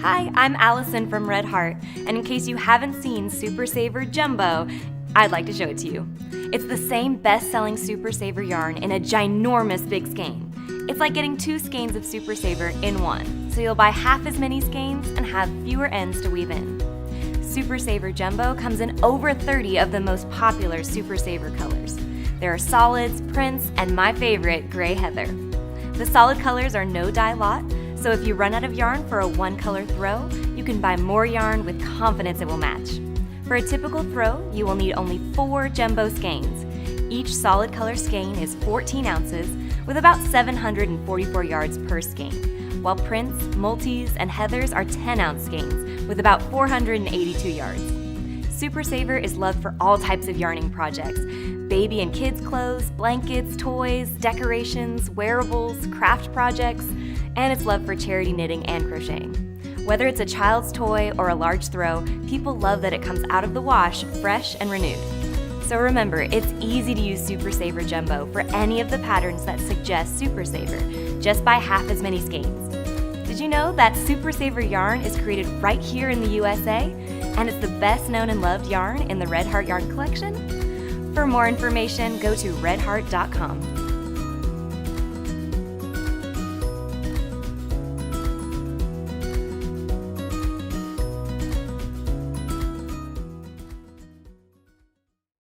Hi, I'm Allison from Red Heart, and in case you haven't seen Super Saver Jumbo, I'd like to show it to you. It's the same best-selling Super Saver yarn in a ginormous big skein. It's like getting 2 skeins of Super Saver in one, so you'll buy half as many skeins and have fewer ends to weave in. Super Saver Jumbo comes in over 30 of the most popular Super Saver colors. There are solids, prints, and my favorite, gray heather. The solid colors are no dye lot, so if you run out of yarn for a one-color throw, you can buy more yarn with confidence it will match. For a typical throw, you will need only 4 jumbo skeins. Each solid color skein is 14 ounces with about 744 yards per skein, while prints, multis, and heathers are 10-ounce skeins with about 482 yards. Super Saver is loved for all types of yarning projects: baby and kids clothes, blankets, toys, decorations, wearables, craft projects, and it's loved for charity knitting and crocheting. Whether it's a child's toy or a large throw, people love that it comes out of the wash fresh and renewed. So remember, it's easy to use Super Saver Jumbo for any of the patterns that suggest Super Saver. Just buy half as many skeins. Did you know that Super Saver yarn is created right here in the USA? And it's the best known and loved yarn in the Red Heart Yarn Collection? For more information, go to redheart.com.